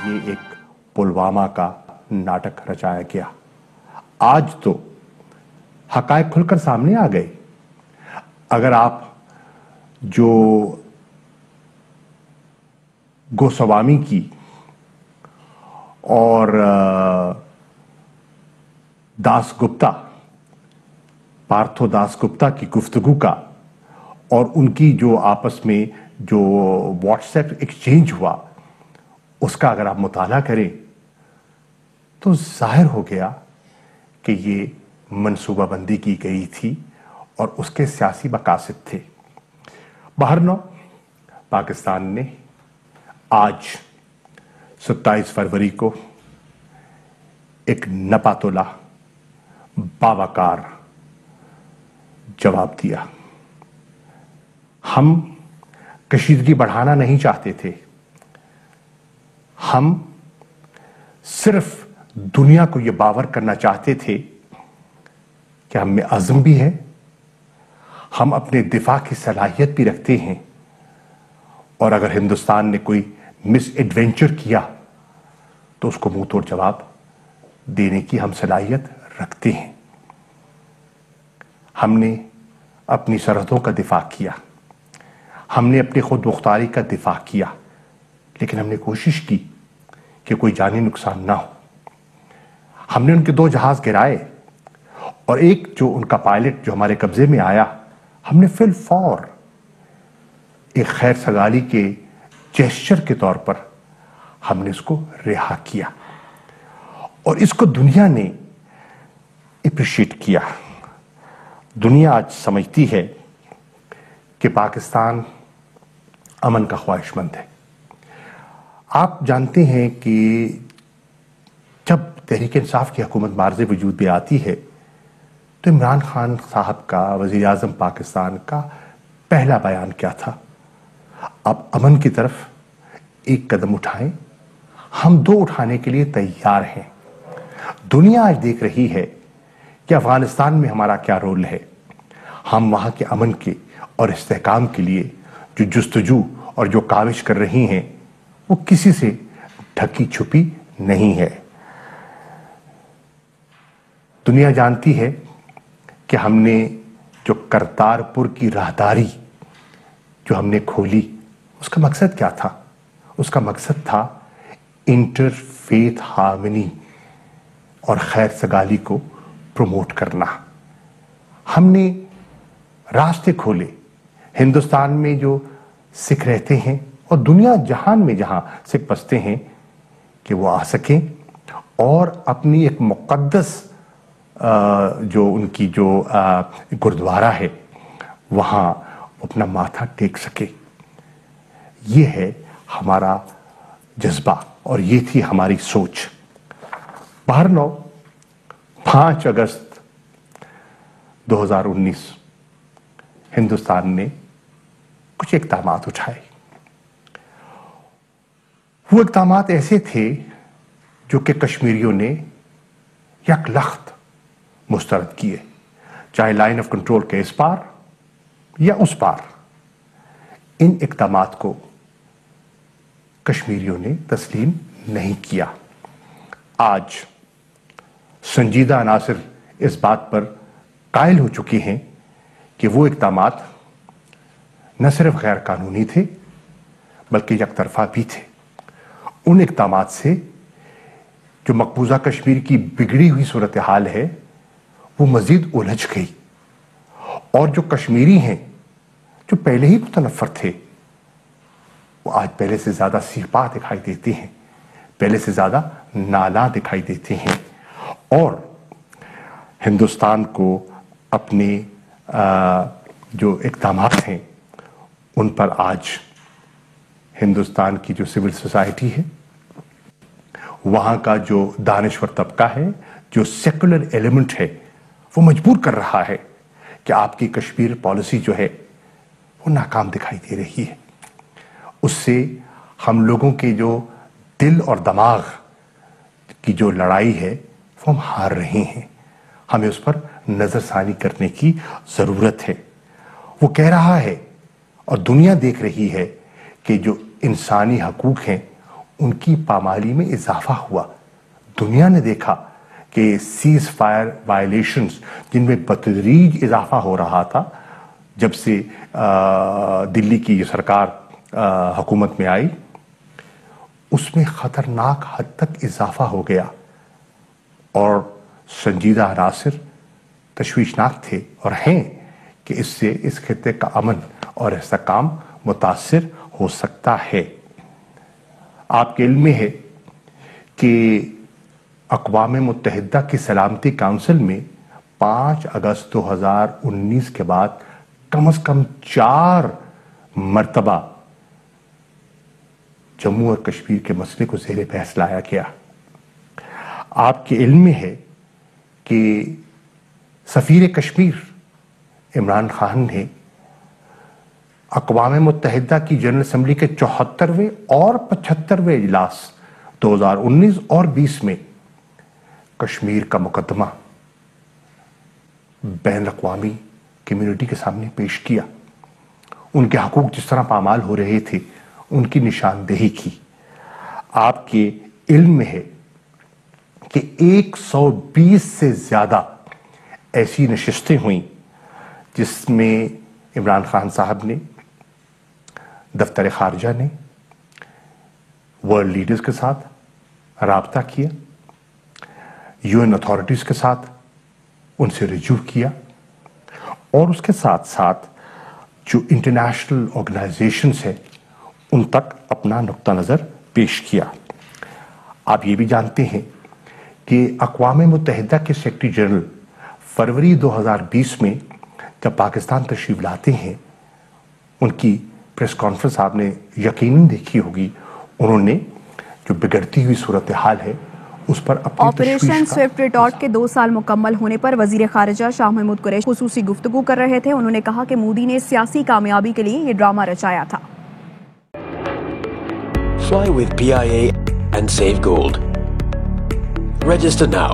یہ ایک پلوامہ کا ناٹک رچایا گیا۔ آج تو حقائق کھل کر سامنے آ گئے۔ اگر آپ جو گوسوامی کی اور داس گپتا، پارتھو داس گپتا کی گفتگو کا اور ان کی جو آپس میں جو واٹس ایپ ایکسچینج ہوا اس کا اگر آپ مطالعہ کریں تو ظاہر ہو گیا کہ یہ منصوبہ بندی کی گئی تھی اور اس کے سیاسی مقاصد تھے۔ بہرنو پاکستان نے آج 27 فروری کو ایک نپا تولا باوقار جواب دیا۔ ہم کشیدگی بڑھانا نہیں چاہتے تھے، ہم صرف دنیا کو یہ باور کرنا چاہتے تھے کہ ہم میں عزم بھی ہے، ہم اپنے دفاع کی صلاحیت بھی رکھتے ہیں، اور اگر ہندوستان نے کوئی مس ایڈونچر کیا تو اس کو منہ توڑ جواب دینے کی ہم صلاحیت رکھتے ہیں۔ ہم نے اپنی سرحدوں کا دفاع کیا، ہم نے اپنی خود مختاری کا دفاع کیا، لیکن ہم نے کوشش کی کہ کوئی جانی نقصان نہ ہو۔ ہم نے ان کے 2 جہاز گرائے اور ایک جو ان کا پائلٹ جو ہمارے قبضے میں آیا، ہم نے فی الفور ایک خیر سگالی کے جیسچر کے طور پر ہم نے اس کو رہا کیا، اور اس کو دنیا نے اپریشیٹ کیا۔ دنیا آج سمجھتی ہے کہ پاکستان امن کا خواہش مند ہے۔ آپ جانتے ہیں کہ جب تحریک انصاف کی حکومت معرض وجود میں آتی ہے تو عمران خان صاحب کا، وزیر اعظم پاکستان کا پہلا بیان کیا تھا؟ آپ امن کی طرف ایک قدم اٹھائیں، ہم 2 اٹھانے کے لیے تیار ہیں۔ دنیا آج دیکھ رہی ہے کہ افغانستان میں ہمارا کیا رول ہے۔ ہم وہاں کے امن کے اور استحکام کے لیے جو جستجو اور جو کاوش کر رہی ہیں وہ کسی سے ڈھکی چھپی نہیں ہے۔ دنیا جانتی ہے کہ ہم نے جو کرتارپور کی راہداری جو ہم نے کھولی، اس کا مقصد کیا تھا؟ اس کا مقصد تھا انٹر فیتھ ہارمنی اور خیر سگالی کو پروموٹ کرنا۔ ہم نے راستے کھولے ہندوستان میں جو سکھ رہتے ہیں اور دنیا جہان میں جہاں سکھ بستے ہیں کہ وہ آ سکیں اور اپنی ایک مقدس جو ان کی جو گردوارہ ہے وہاں اپنا ماتھا ٹیک سکے۔ یہ ہے ہمارا جذبہ اور یہ تھی ہماری سوچ۔ بہرنو 5 اگست 2019 ہندوستان نے کچھ اقدامات اٹھائے۔ وہ اقدامات ایسے تھے جو کہ کشمیریوں نے یک لخت مسترد کیے، چاہے لائن آف کنٹرول کے اس پار یا اس پار۔ ان اقدامات کو کشمیریوں نے تسلیم نہیں کیا۔ آج سنجیدہ عناصر اس بات پر قائل ہو چکے ہیں کہ وہ اقدامات نہ صرف غیر قانونی تھے بلکہ یک طرفہ بھی تھے۔ ان اقدامات سے جو مقبوضہ کشمیر کی بگڑی ہوئی صورتحال ہے وہ مزید الجھ گئی، اور جو کشمیری ہیں جو پہلے ہی متنفر تھے وہ آج پہلے سے زیادہ سیپا دکھائی دیتے ہیں، پہلے سے زیادہ نالاں دکھائی دیتے ہیں، اور ہندوستان کو اپنے جو اقدامات ہیں ان پر آج ہندوستان کی جو سول سوسائٹی ہے، وہاں کا جو دانشور طبقہ ہے، جو سیکولر ایلیمنٹ ہے، وہ مجبور کر رہا ہے کہ آپ کی کشمیر پالیسی جو ہے وہ ناکام دکھائی دے رہی ہے۔ اس سے ہم لوگوں کے جو دل اور دماغ کی جو لڑائی ہے وہ ہم ہار رہے ہیں۔ ہمیں اس پر نظر ثانی کرنے کی ضرورت ہے۔ وہ کہہ رہا ہے اور دنیا دیکھ رہی ہے کہ جو انسانی حقوق ہیں ان کی پامالی میں اضافہ ہوا. دنیا نے دیکھا کہ سیز فائر وائلیشنز جن میں بتدریج اضافہ ہو رہا تھا جب سے دلی کی یہ سرکار حکومت میں آئی، اس میں خطرناک حد تک اضافہ ہو گیا اور سنجیدہ عناصر تشویشناک تھے اور ہیں کہ اس سے اس خطے کا امن اور استحکام متاثر ہو سکتا ہے. آپ کے علم میں ہے کہ اقوام متحدہ کی سلامتی کونسل میں 5 اگست 2019 کے بعد کم از کم 4 مرتبہ جموں اور کشمیر کے مسئلے کو زیر بحث لایا گیا. آپ کے علم میں ہے کہ سفیر کشمیر عمران خان نے اقوام متحدہ کی جنرل اسمبلی کے 74ویں اور 75ویں اجلاس 2019 اور 20 میں کشمیر کا مقدمہ بین الاقوامی کمیونٹی کے سامنے پیش کیا. ان کے حقوق جس طرح پامال ہو رہے تھے ان کی نشاندہی کی. آپ کے علم میں ہے کہ 120 سے زیادہ ایسی نشستیں ہوئیں جس میں عمران خان صاحب نے، دفتر خارجہ نے ورلڈ لیڈرز کے ساتھ رابطہ کیا، UN اتھارٹیز کے ساتھ ان سے رجوع کیا اور اس کے ساتھ ساتھ جو انٹرنیشنل آرگنائزیشنز ہیں ان تک اپنا نقطہ نظر پیش کیا. آپ یہ بھی جانتے ہیں کہ اقوام متحدہ کے سیکرٹری جنرل فروری 2020 میں جب پاکستان تشریف لاتے ہیں، ان کی پریس کانفرنس آپ نے یقیناً دیکھی ہوگی، انہوں نے جو بگڑتی ہوئی صورتحال ہے اس پر اپنی آپریشن سوئفٹ ریٹارٹ کے 2 سال مکمل ہونے پر وزیر خارجہ شاہ محمود قریشی خصوصی گفتگو کر رہے تھے. انہوں نے کہا کہ مودی نے سیاسی کامیابی کے لیے یہ ڈرامہ رچایا تھا. Fly with PIA and save gold. Register now.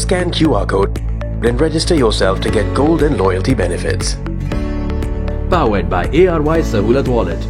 Scan QR code and register yourself to get gold and loyalty benefits. Powered by ARY Sahulat Wallet.